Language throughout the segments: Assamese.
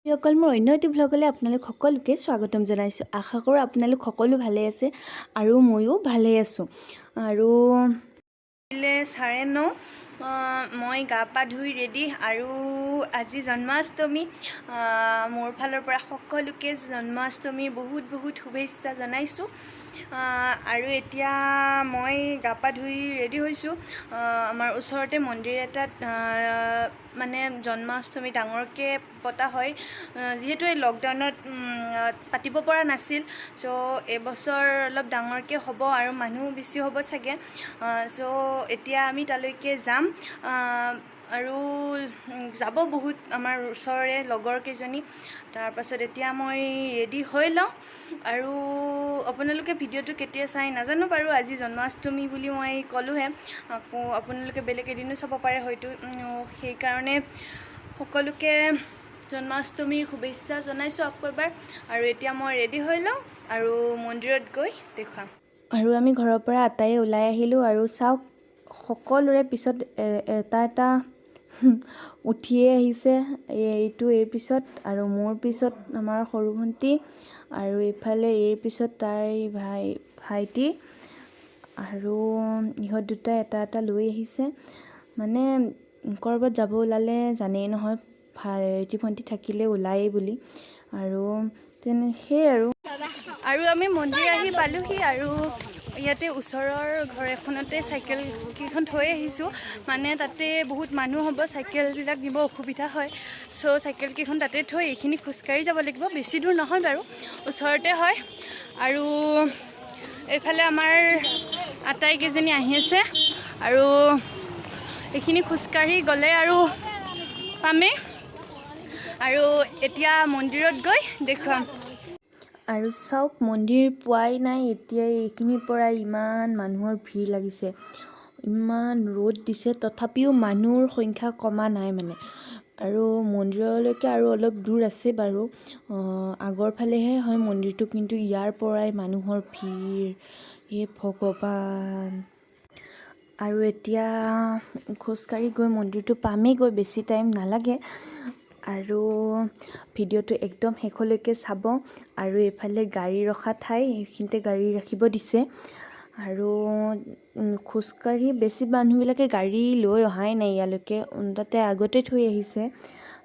সকল মোৰ অন্য এটি ভ্লগলৈ আপোনালোক সকলোকে স্বাগতম জনাইছোঁ। আশা কৰোঁ আপোনালোক সকলো ভালে আছে আৰু ময়ো ভালে আছোঁ। আৰু 9:30 মই গা পা ধুই ৰেডি আৰু আজি জন্মাষ্টমী। মোৰ ফালৰ পৰা সকলোকে জন্মাষ্টমীৰ বহুত বহুত শুভেচ্ছা জনাইছোঁ। আৰু এতিয়া মই গা পা ধুই ৰেডি হৈছোঁ। আমাৰ ওচৰতে মন্দিৰ এটাত মানে জন্মাষ্টমী ডাঙৰকৈ পতা হয়। যিহেতু এই লকডাউনত পাতিব পৰা নাছিল, চ' এইবছৰ অলপ ডাঙৰকৈ হ'ব আৰু মানুহ বেছি হ'ব চাগে। চ' এতিয়া আমি তালৈকে যাম আৰু যাব বহুত আমাৰ ওচৰৰে লগৰ কেইজনী। তাৰপাছত এতিয়া মই ৰেডি হৈ লওঁ আৰু আপোনালোকে ভিডিঅ'টো কেতিয়া চাই নাজানো বাৰু। আজি জন্মাষ্টমী বুলি মই ক'লোঁহে, আকৌ আপোনালোকে বেলেগ এদিনো চাব পাৰে হয়তো। সেইকাৰণে সকলোকে জন্মাষ্টমীৰ শুভেচ্ছা জনাইছোঁ আকৌ এবাৰ। আৰু এতিয়া মই ৰেডি হৈ লওঁ আৰু মন্দিৰত গৈ দেখুৱাম। আৰু আমি ঘৰৰ পৰা আটায়ে ওলাই আহিলোঁ আৰু চাওক সকলোৰে পিছত এটা এটা উঠিয়ে আহিছে। এইৰ পিছত আৰু মোৰ পিছত আমাৰ সৰু ভণ্টি আৰু এইফালে এইৰ পিছত তাইৰ ভাইটি আৰু ইহঁত দুটাই এটা এটা লৈ আহিছে। মানে ক'ৰবাত যাব ওলালে জানেই নহয়, ভাইটি ভণ্টি থাকিলে ওলায়েই বুলি। আৰু সেয়ে আৰু আমি মন্দিৰ আহি পালোহি আৰু ইয়াতে ওচৰৰ ঘৰ এখনতে চাইকেল কেইখন থৈ আহিছোঁ। মানে তাতে বহুত মানুহ হ'ব, চাইকেলবিলাক নিব অসুবিধা হয়। চ' চাইকেল কেইখন তাতে থৈ এইখিনি খোজকাঢ়ি যাব লাগিব। বেছি দূৰ নহয় বাৰু, ওচৰতে হয়। আৰু এইফালে আমাৰ আটাইকেইজনী আহি আছে আৰু এইখিনি খোজকাঢ়ি গ'লে আৰু পামেই। আৰু এতিয়া মন্দিৰত গৈ দেখুৱাম। আৰু চাওক মন্দিৰ পোৱাই নাই এতিয়াই এইখিনিৰ পৰা ইমান মানুহৰ ভিৰ লাগিছে। ইমান ৰ'দ দিছে তথাপিও মানুহৰ সংখ্যা কমা নাই মানে। আৰু মন্দিৰলৈকে আৰু অলপ দূৰ আছে বাৰু, আগৰ ফালেহে হয় মন্দিৰটো, কিন্তু ইয়াৰ পৰাই মানুহৰ ভিৰ, হে ভগৱান। আৰু এতিয়া খোজকাঢ়ি গৈ মন্দিৰটো পামেইগৈ, বেছি টাইম নালাগে। আৰু ভিডিঅ'টো একদম শেষলৈকে চাব। আৰু এইফালে গাড়ী ৰখা ঠাই, এইখিনিতে গাড়ী ৰাখিব দিছে। আৰু খোজকাঢ়ি বেছি মানুহবিলাকে গাড়ী লৈ অহাই নাই ইয়ালৈকে, তাতে আগতে থৈ আহিছে।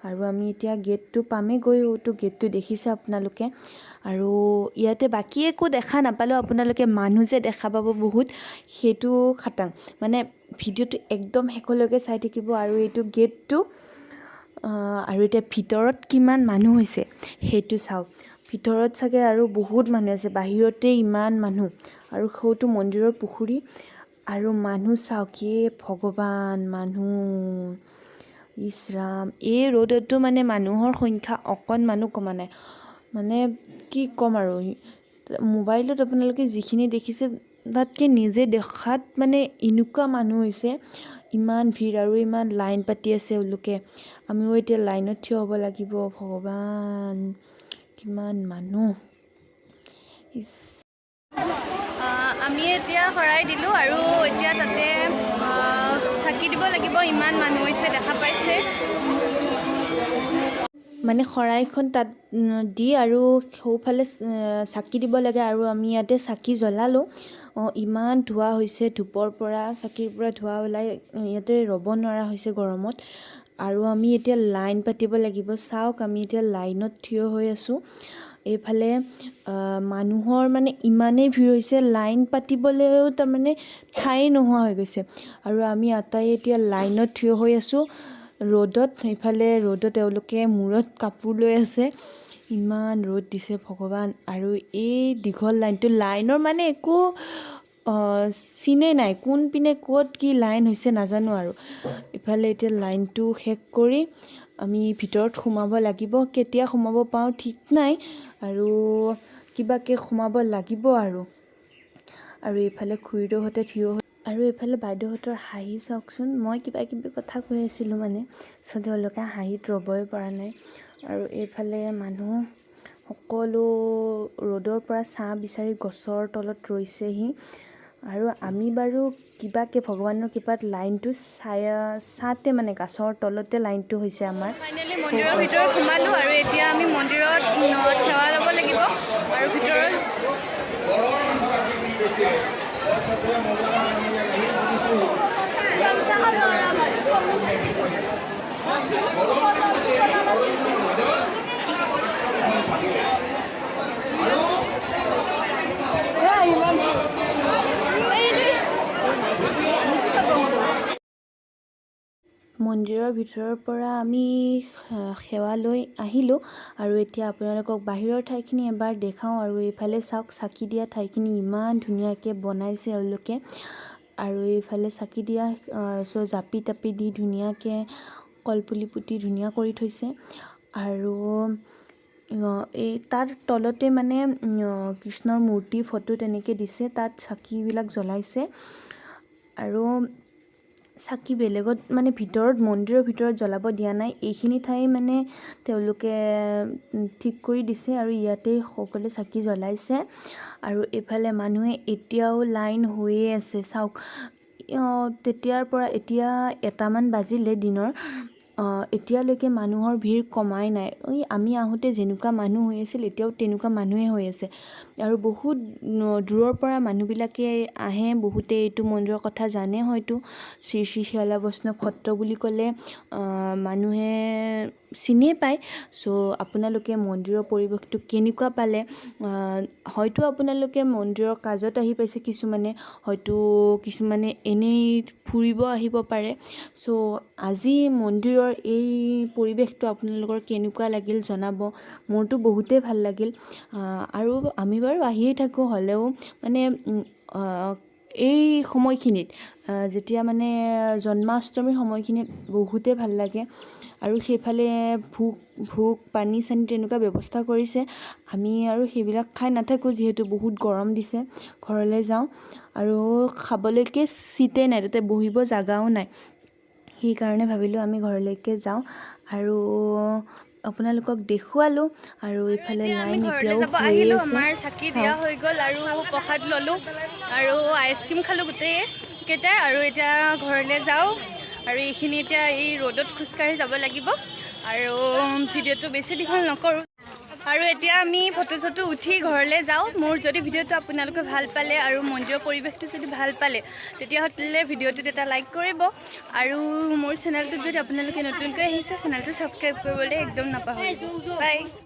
আৰু আমি এতিয়া গেটটো পামেইগৈ, গেটটো দেখিছে আপোনালোকে। আৰু ইয়াতে বাকী একো দেখা নাপালেও আপোনালোকে মানুহ যে দেখা পাব বহুত, সেইটো খাটাং। মানে ভিডিঅ'টো একদম শেষলৈকে চাই থাকিব। আৰু এইটো গেটটো, আৰু এতিয়া ভিতৰত কিমান মানুহ হৈছে সেইটো চাওক। ভিতৰত চাগে আৰু বহুত মানুহ আছে, বাহিৰতেই ইমান মানুহ। আৰু সৌটো মন্দিৰৰ পুখুৰী আৰু মানুহ চাওক, ভগৱান মানুহ, ইছ ৰাম। এই ৰ'দতো মানে মানুহৰ সংখ্যা অকণমানো কমা নাই। মানে কি ক'ম আৰু, মোবাইলত আপোনালোকে যিখিনি দেখিছে তাতকৈ নিজে দেখাত মানে এনেকুৱা মানুহ হৈছে, ইমান ভিৰ আৰু ইমান লাইন পাতি আছে এওঁলোকে। আমিও এতিয়া লাইনত থিয় হ'ব লাগিব। ভগৱান কিমান মানুহ। আমি এতিয়া শৰাই দিলোঁ আৰু এতিয়া তাতে চাকি দিব লাগিব। ইমান মানুহ হৈছে দেখা পাইছে। মানে শৰাইখন তাত দি আৰু সৌফালে চাকি দিব লাগে। আৰু আমি ইয়াতে চাকি জ্বলালোঁ। ইমান ধোঁৱা হৈছে, ধূপৰ পৰা চাকিৰ পৰা ধোঁৱা ওলাই, ইয়াতে ৰ'ব নোৱাৰা হৈছে গৰমত। আৰু আমি এতিয়া লাইন পাতিব লাগিব। চাওক আমি এতিয়া লাইনত থিয় হৈ আছোঁ। এইফালে মানুহৰ মানে ইমানেই ভিৰ হৈছে, লাইন পাতিবলৈও তাৰমানে ঠাই নোহোৱা হৈ গৈছে। আৰু আমি আটাই এতিয়া লাইনত থিয় হৈ আছোঁ ৰ'দত। সেইফালে ৰ'দত তেওঁলোকে মূৰত কাপোৰ লৈ আছে। ইমান ৰ'দ দিছে ভগৱান। আৰু এই দীঘল লাইনৰ মানে একো চিনেই নাই, কোনপিনে ক'ত কি লাইন হৈছে নাজানো। আৰু ইফালে এতিয়া লাইনটো শেষ কৰি আমি ভিতৰত সোমাব লাগিব। কেতিয়া সোমাব পাওঁ ঠিক নাই, আৰু কিবাকৈ সোমাব লাগিব। আৰু এইফালে খুৰীদেউহঁতে থিয় হৈ, আৰু এইফালে বাইদেউহঁতৰ হাঁহি চাওকচোন। মই কিবা কিবি কথা কৈ আছিলোঁ মানে, চ' তেওঁলোকে হাঁহিত ৰ'বই পৰা নাই। আৰু এইফালে মানুহ সকলো ৰ'দৰ পৰা ছাঁ বিচাৰি গছৰ তলত ৰৈছেহি। আৰু আমি বাৰু কিবাকে ভগৱানৰ কৃপাত লাইনটো চাওঁতে মানে গাছৰ তলতে লাইনটো হৈছে আমাৰ। ফাইনেলি মন্দিৰৰ ভিতৰত সোমালোঁ আৰু এতিয়া আমি মন্দিৰত সেৱা ল'ব লাগিব আৰু ভিতৰত মন্দিৰৰ ভিতৰৰ পৰা আমি সেৱা লৈ আহিলোঁ আৰু এতিয়া আপোনালোকক বাহিৰৰ ঠাইখিনি এবাৰ দেখাওঁ। আৰু এইফালে চাওক, চাকি দিয়া ঠাইখিনি ইমান ধুনীয়াকৈ বনাইছে এওঁলোকে। আৰু এইফালে চাকি দিয়া জাপি তাপি দি ধুনীয়াকৈ কলপুলি পুতি ধুনীয়া কৰি থৈছে। আৰু এই তাৰ তলতে মানে কৃষ্ণৰ মূৰ্তি ফটো তেনেকৈ দিছে, তাত চাকিবিলাক জ্বলাইছে। আৰু চাকি বেলেগত মানে ভিতৰত মন্দিৰৰ ভিতৰত জ্বলাব দিয়া নাই, এইখিনি ঠাই মানে তেওঁলোকে ঠিক কৰি দিছে আৰু ইয়াতেই সকলোৱে চাকি জ্বলাইছে। আৰু এইফালে মানুহে এতিয়াও লাইন হৈয়ে আছে। চাওক, তেতিয়াৰ পৰা এতিয়া 1টামান বাজিলে দিনৰ, এতিয়ালৈকে মানুহৰ ভিৰ কমাই নাই। আমি আহোঁতে যেনেকুৱা মানুহ হৈ আছিল এতিয়াও তেনেকুৱা মানুহে হৈ আছে। আৰু বহুত দূৰৰ পৰা মানুহবিলাকে আহে, বহুতে এইটো মন্দিৰৰ কথা জানে হয়তো। শ্ৰী শ্ৰী শিলা বৈষ্ণৱ সত্ৰ বুলি ক'লে মানুহে চিনিয়ে পায়। চ' আপোনালোকে মন্দিৰৰ পৰিৱেশটো কেনেকুৱা পালে? হয়তো আপোনালোকে মন্দিৰৰ কাজত আহি পাইছে, কিছুমানে হয়তো কিছুমানে এনেই ফুৰিব আহিব পাৰে। চ' আজি মন্দিৰৰ এই পৰিৱেশটো আপোনালোকৰ কেনেকুৱা লাগিল জনাব। মোৰতো বহুতেই ভাল লাগিল। আৰু আমি বাৰু আহিয়ে থাকোঁ, হ'লেও মানে এই সময়খিনিত যেতিয়া মানে জন্মাষ্টমীৰ সময়খিনিত বহুতেই ভাল লাগে। আৰু সেইফালে ভোগ পানী চানী তেনেকুৱা ব্যৱস্থা কৰিছে। আমি আৰু সেইবিলাক খাই নাথাকোঁ, যিহেতু বহুত গৰম দিছে। ঘৰলৈ যাওঁ আৰু খাবলৈকে চিটেই নাই, তাতে বহিব জাগাও নাই। সেইকাৰণে ভাবিলোঁ আমি ঘৰলৈকে যাওঁ আৰু আপোনালোকক দেখুৱালোঁ। আৰু এইফালে লাইন এতিয়াও হৈয়ে আছে। আমাৰ চাকি দিয়া হৈ গ'ল আৰু প্ৰসাদ ল'লোঁ আৰু আইচক্ৰীম খালোঁ গোটেইকেইটাই। আৰু এতিয়া ঘৰলৈ যাওঁ আৰু এইখিনি এতিয়া এই ৰ'দত খোজকাঢ়ি যাব লাগিব আৰু ভিডিঅ'টো বেছি দীঘল নকৰোঁ। আৰু এতিয়া আমি ফটো চটো উঠি ঘৰলৈ যাওঁ। মোৰ যদি ভিডিঅ'টো আপোনালোকে ভাল পালে আৰু মন্দিৰৰ পৰিৱেশটো যদি ভাল পালে তেতিয়াহ'লে ভিডিঅ'টোত এটা লাইক কৰিব। আৰু মোৰ চেনেলটোত যদি আপোনালোকে নতুনকৈ আহিছে চেনেলটো ছাবস্ক্ৰাইব কৰিবলৈ একদম নাপাহৰিব। বাই।